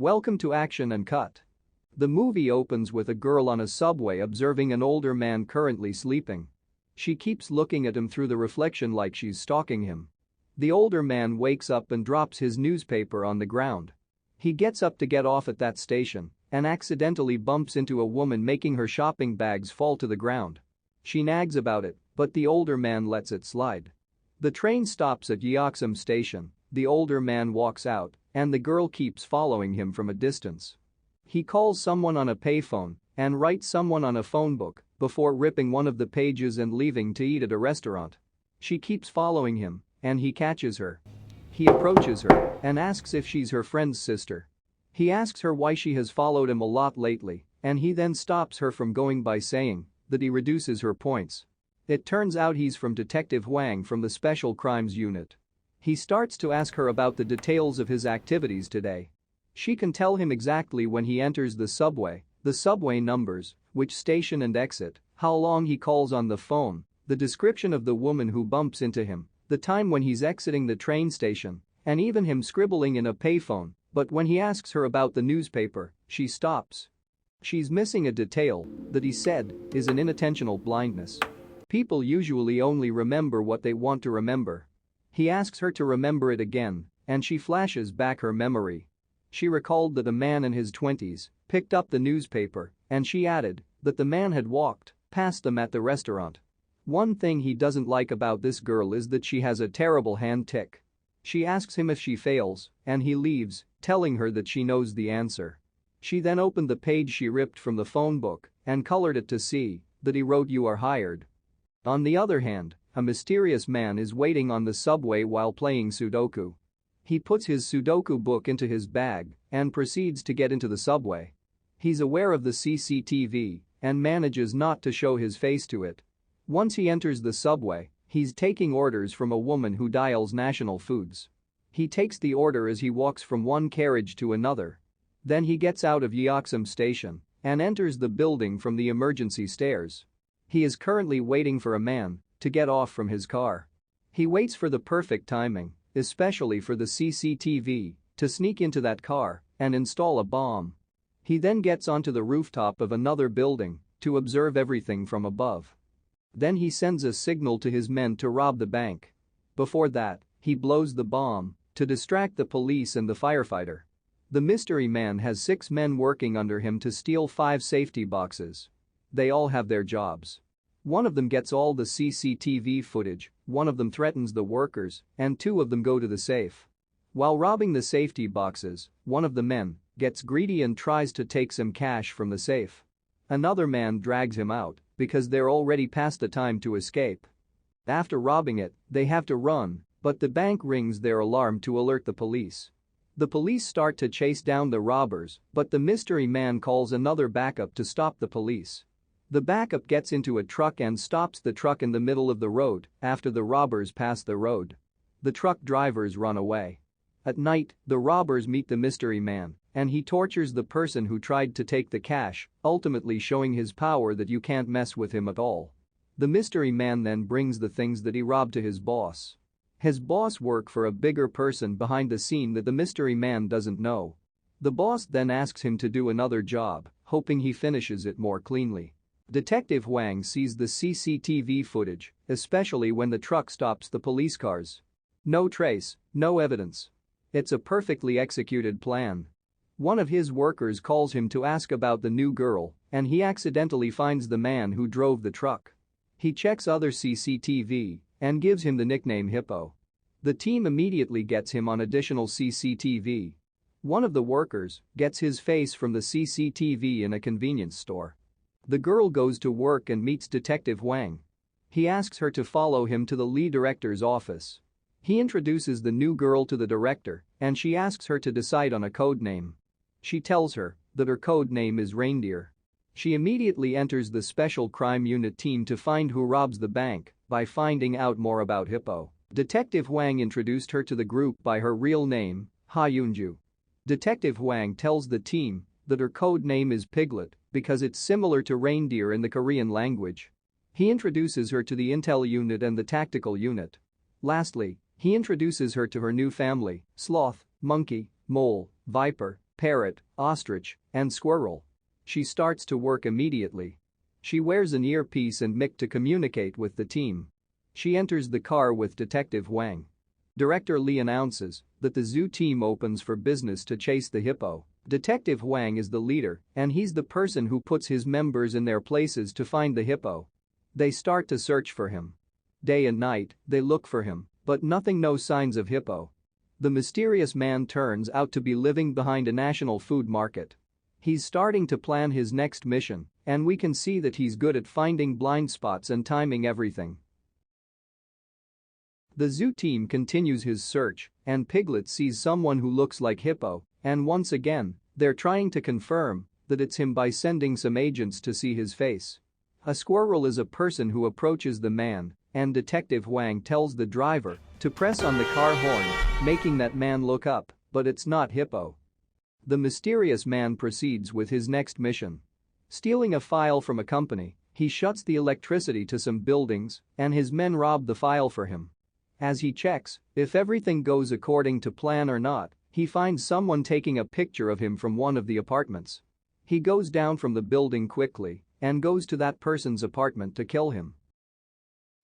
Welcome to Action and Cut. The movie opens with a girl on a subway observing an older man currently sleeping. She keeps looking at him through the reflection like she's stalking him. The older man wakes up and drops his newspaper on the ground. He gets up to get off at that station and accidentally bumps into a woman, making her shopping bags fall to the ground. She nags about it, but the older man lets it slide. The train stops at Yeoksam station, the older man walks out, and the girl keeps following him from a distance. He calls someone on a payphone and writes someone on a phone book before ripping one of the pages and leaving to eat at a restaurant. She keeps following him, and he catches her. He approaches her and asks if she's her friend's sister. He asks her why she has followed him a lot lately, and he then stops her from going by saying that he reduces her points. It turns out he's from Detective Hwang from the Special Crimes Unit. He starts to ask her about the details of his activities today. She can tell him exactly when he enters the subway, the subway numbers, which station and exit, how long he calls on the phone, the description of the woman who bumps into him, the time when he's exiting the train station, and even him scribbling in a payphone, but when he asks her about the newspaper, she stops. She's missing a detail that he said is an inattentional blindness. People usually only remember what they want to remember. He asks her to remember it again, and she flashes back her memory. She recalled that a man in his 20s picked up the newspaper, and she added that the man had walked past them at the restaurant. One thing he doesn't like about this girl is that she has a terrible hand tick. She asks him if she fails, and he leaves, telling her that she knows the answer. She then opened the page she ripped from the phone book and colored it to see that he wrote "You are hired." On the other hand, a mysterious man is waiting on the subway while playing Sudoku. He puts his Sudoku book into his bag and proceeds to get into the subway. He's aware of the CCTV and manages not to show his face to it. Once he enters the subway, he's taking orders from a woman who dials National Foods. He takes the order as he walks from one carriage to another. Then he gets out of Yeoksam station and enters the building from the emergency stairs. He is currently waiting for a man to get off from his car. He waits for the perfect timing, especially for the CCTV, to sneak into that car and install a bomb. He then gets onto the rooftop of another building to observe everything from above. Then he sends a signal to his men to rob the bank. Before that, he blows the bomb to distract the police and the firefighter. The mystery man has 6 men working under him to steal 5 safety boxes. They all have their jobs. One of them gets all the CCTV footage, one of them threatens the workers, and 2 of them go to the safe. While robbing the safety boxes, one of the men gets greedy and tries to take some cash from the safe. Another man drags him out because they're already past the time to escape. After robbing it, they have to run, but the bank rings their alarm to alert the police. The police start to chase down the robbers, but the mystery man calls another backup to stop the police. The backup gets into a truck and stops the truck in the middle of the road after the robbers pass the road. The truck drivers run away. At night, the robbers meet the mystery man, and he tortures the person who tried to take the cash, ultimately showing his power that you can't mess with him at all. The mystery man then brings the things that he robbed to his boss. His boss works for a bigger person behind the scene that the mystery man doesn't know. The boss then asks him to do another job, hoping he finishes it more cleanly. Detective Hwang sees the CCTV footage, especially when the truck stops the police cars. No trace, no evidence. It's a perfectly executed plan. One of his workers calls him to ask about the new girl, and he accidentally finds the man who drove the truck. He checks other CCTV and gives him the nickname Hippo. The team immediately gets him on additional CCTV. One of the workers gets his face from the CCTV in a convenience store. The girl goes to work and meets Detective Hwang. He asks her to follow him to the lead director's office. He introduces the new girl to the director, and she asks her to decide on a code name. She tells her that her code name is Reindeer. She immediately enters the Special Crime Unit team to find who robs the bank by finding out more about Hippo. Detective Hwang introduced her to the group by her real name, Yoon-Joo. Detective Hwang tells the team that her code name is Piglet because it's similar to reindeer in the Korean language. He introduces her to the Intel unit and the Tactical unit. Lastly, he introduces her to her new family: sloth, monkey, mole, viper, parrot, ostrich, and squirrel. She starts to work immediately. She wears an earpiece and mic to communicate with the team. She enters the car with Detective Hwang. Director Lee announces that the zoo team opens for business to chase the hippo. Detective Hwang is the leader, and he's the person who puts his members in their places to find the hippo. They start to search for him. Day and night, they look for him, but no signs of hippo. The mysterious man turns out to be living behind a national food market. He's starting to plan his next mission, and we can see that he's good at finding blind spots and timing everything. The zoo team continues his search, and Piglet sees someone who looks like Hippo, and once again, they're trying to confirm that it's him by sending some agents to see his face. A squirrel is a person who approaches the man, and Detective Hwang tells the driver to press on the car horn, making that man look up, but it's not Hippo. The mysterious man proceeds with his next mission. Stealing a file from a company, he shuts the electricity to some buildings, and his men rob the file for him. As he checks if everything goes according to plan or not, he finds someone taking a picture of him from one of the apartments. He goes down from the building quickly and goes to that person's apartment to kill him.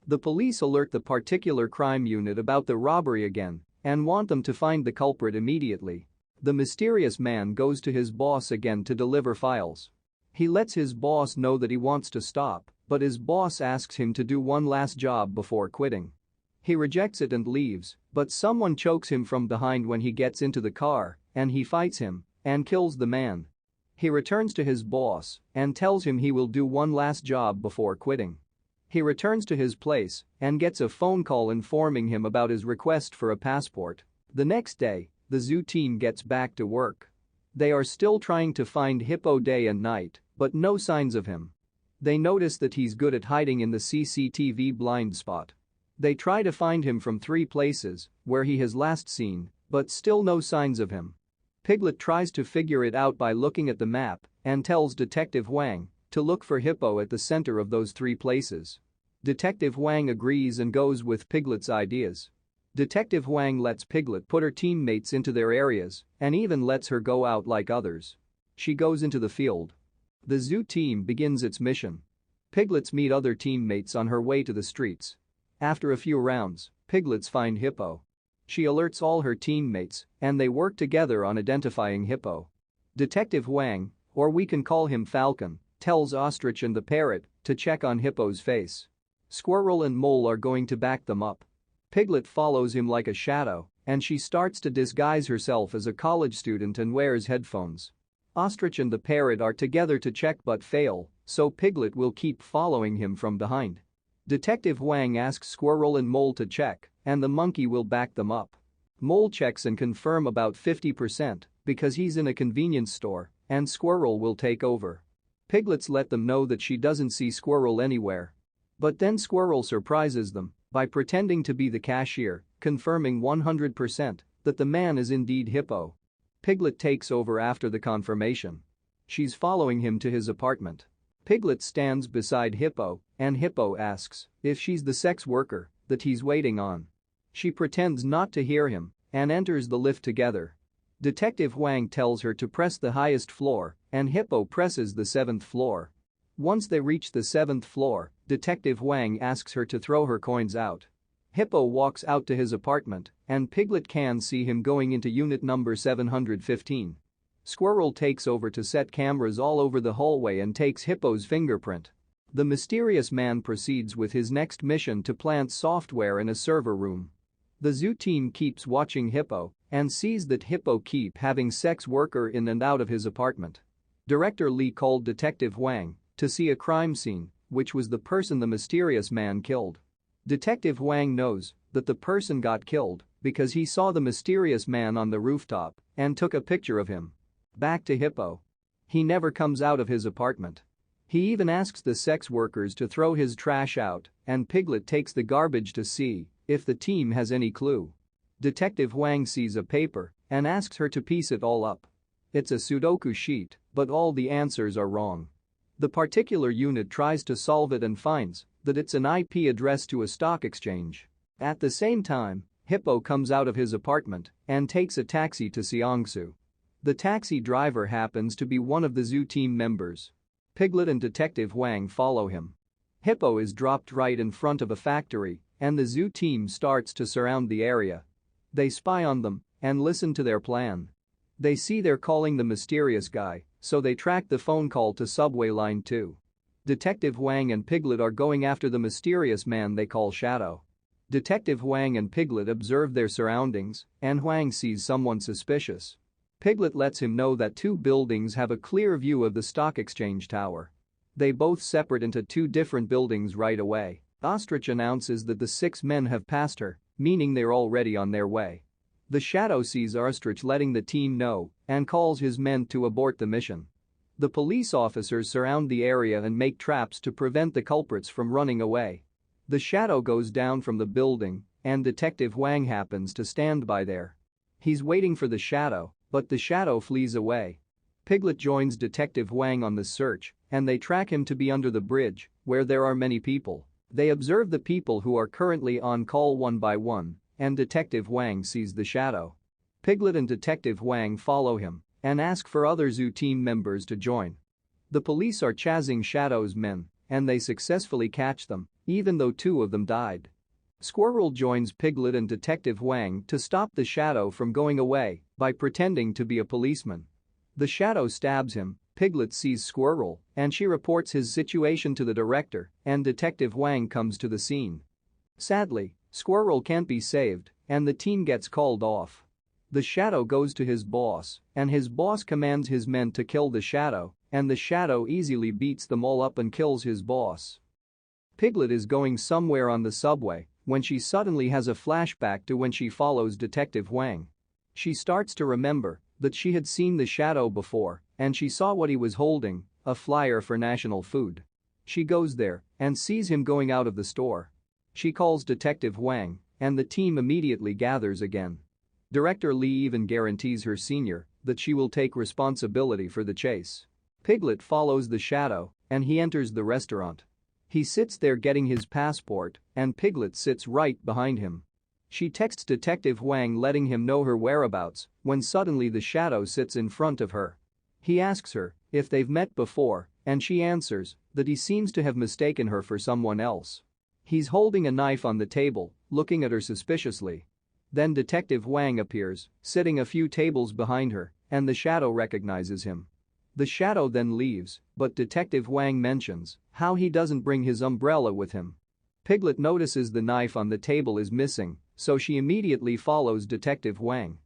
The police alert the particular crime unit about the robbery again and want them to find the culprit immediately. The mysterious man goes to his boss again to deliver files. He lets his boss know that he wants to stop, but his boss asks him to do one last job before quitting. He rejects it and leaves, but someone chokes him from behind when he gets into the car, and he fights him and kills the man. He returns to his boss and tells him he will do one last job before quitting. He returns to his place and gets a phone call informing him about his request for a passport. The next day, the zoo team gets back to work. They are still trying to find Hippo day and night, but no signs of him. They notice that he's good at hiding in the CCTV blind spot. They try to find him from 3 places where he has last seen, but still no signs of him. Piglet tries to figure it out by looking at the map and tells Detective Hwang to look for Hippo at the center of those 3 places. Detective Hwang agrees and goes with Piglet's ideas. Detective Hwang lets Piglet put her teammates into their areas and even lets her go out like others. She goes into the field. The zoo team begins its mission. Piglets meet other teammates on her way to the streets. After a few rounds, Piglets find Hippo. She alerts all her teammates, and they work together on identifying Hippo. Detective Hwang, or we can call him Falcon, tells Ostrich and the Parrot to check on Hippo's face. Squirrel and Mole are going to back them up. Piglet follows him like a shadow, and she starts to disguise herself as a college student and wears headphones. Ostrich and the Parrot are together to check but fail, so Piglet will keep following him from behind. Detective Hwang asks Squirrel and Mole to check, and the monkey will back them up. Mole checks and confirm about 50% because he's in a convenience store, and Squirrel will take over. Piglets let them know that she doesn't see Squirrel anywhere. But then Squirrel surprises them by pretending to be the cashier, confirming 100% that the man is indeed Hippo. Piglet takes over after the confirmation. She's following him to his apartment. Piglet stands beside Hippo, and Hippo asks if she's the sex worker that he's waiting on. She pretends not to hear him and enters the lift together. Detective Hwang tells her to press the highest floor, and Hippo presses the 7th floor. Once they reach the 7th floor, Detective Hwang asks her to throw her coins out. Hippo walks out to his apartment, and Piglet can see him going into unit number 715. Squirrel takes over to set cameras all over the hallway and takes Hippo's fingerprint. The mysterious man proceeds with his next mission to plant software in a server room. The zoo team keeps watching Hippo and sees that Hippo keep having sex worker in and out of his apartment. Director Lee called Detective Hwang to see a crime scene, which was the person the mysterious man killed. Detective Hwang knows that the person got killed because he saw the mysterious man on the rooftop and took a picture of him. Back to Hippo. He never comes out of his apartment. He even asks the sex workers to throw his trash out, and Piglet takes the garbage to see if the team has any clue. Detective Hwang sees a paper and asks her to piece it all up. It's a Sudoku sheet, but all the answers are wrong. The particular unit tries to solve it and finds that it's an IP address to a stock exchange. At the same time, Hippo comes out of his apartment and takes a taxi to Seongsu. The taxi driver happens to be one of the zoo team members. Piglet and Detective Hwang follow him. Hippo is dropped right in front of a factory, and the zoo team starts to surround the area. They spy on them and listen to their plan. They see they're calling the mysterious guy, so they track the phone call to subway line 2. Detective Hwang and Piglet are going after the mysterious man they call Shadow. Detective Hwang and Piglet observe their surroundings, and Hwang sees someone suspicious. Piglet lets him know that 2 buildings have a clear view of the stock exchange tower. They both separate into 2 different buildings right away. Ostrich announces that the 6 men have passed her, meaning they're already on their way. The Shadow sees Ostrich letting the team know and calls his men to abort the mission. The police officers surround the area and make traps to prevent the culprits from running away. The Shadow goes down from the building, and Detective Hwang happens to stand by there. He's waiting for the Shadow, but the Shadow flees away. Piglet joins Detective Hwang on the search, and they track him to be under the bridge, where there are many people. They observe the people who are currently on call one by one, and Detective Hwang sees the Shadow. Piglet and Detective Hwang follow him and ask for other zoo team members to join. The police are chasing Shadow's men, and they successfully catch them, even though 2 of them died. Squirrel joins Piglet and Detective Hwang to stop the Shadow from going away by pretending to be a policeman. The Shadow stabs him. Piglet sees Squirrel, and she reports his situation to the director, and Detective Hwang comes to the scene. Sadly, Squirrel can't be saved, and the team gets called off. The Shadow goes to his boss, and his boss commands his men to kill the Shadow, and the Shadow easily beats them all up and kills his boss. Piglet is going somewhere on the subway when she suddenly has a flashback to when she follows Detective Hwang. She starts to remember that she had seen the Shadow before, and she saw what he was holding, a flyer for national food. She goes there and sees him going out of the store. She calls Detective Hwang, and the team immediately gathers again. Director Lee even guarantees her senior that she will take responsibility for the chase. Piglet follows the Shadow, and he enters the restaurant. He sits there getting his passport, and Piglet sits right behind him. She texts Detective Hwang letting him know her whereabouts when suddenly the Shadow sits in front of her. He asks her if they've met before, and she answers that he seems to have mistaken her for someone else. He's holding a knife on the table, looking at her suspiciously. Then Detective Hwang appears, sitting a few tables behind her, and the Shadow recognizes him. The Shadow then leaves, but Detective Hwang mentions how he doesn't bring his umbrella with him. Piglet notices the knife on the table is missing, so she immediately follows Detective Hwang.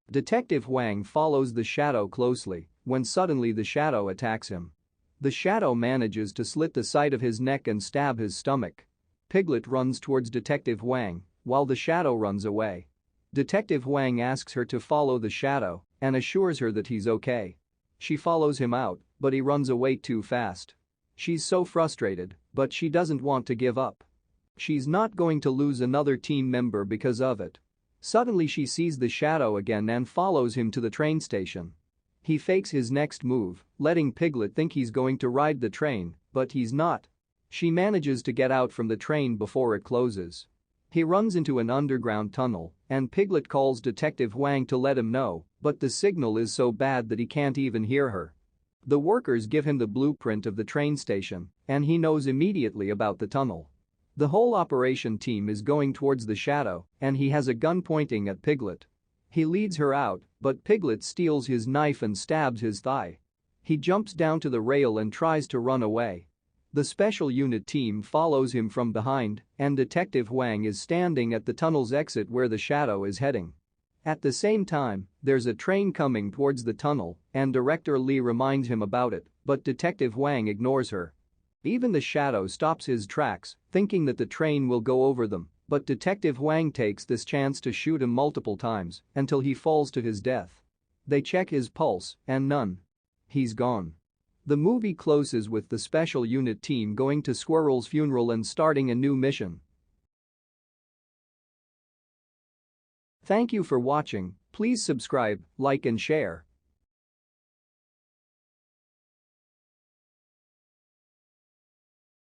Detective Hwang follows the Shadow closely when suddenly the Shadow attacks him. The Shadow manages to slit the side of his neck and stab his stomach. Piglet runs towards Detective Hwang while the Shadow runs away. Detective Hwang asks her to follow the Shadow and assures her that he's okay. She follows him out, but he runs away too fast. She's so frustrated, but she doesn't want to give up. She's not going to lose another team member because of it. Suddenly she sees the Shadow again and follows him to the train station. He fakes his next move, letting Piglet think he's going to ride the train, but he's not. She manages to get out from the train before it closes. He runs into an underground tunnel, and Piglet calls Detective Hwang to let him know, but the signal is so bad that he can't even hear her. The workers give him the blueprint of the train station, and he knows immediately about the tunnel. The whole operation team is going towards the Shadow, and he has a gun pointing at Piglet. He leads her out, but Piglet steals his knife and stabs his thigh. He jumps down to the rail and tries to run away. The special unit team follows him from behind, and Detective Hwang is standing at the tunnel's exit where the Shadow is heading. At the same time, there's a train coming towards the tunnel, and Director Lee reminds him about it, but Detective Hwang ignores her. Even the Shadow stops his tracks, thinking that the train will go over them, but Detective Hwang takes this chance to shoot him multiple times until he falls to his death. They check his pulse, and none. He's gone. The movie closes with the special unit team going to Squirrel's funeral and starting a new mission. Thank you for watching. Please subscribe, like and share.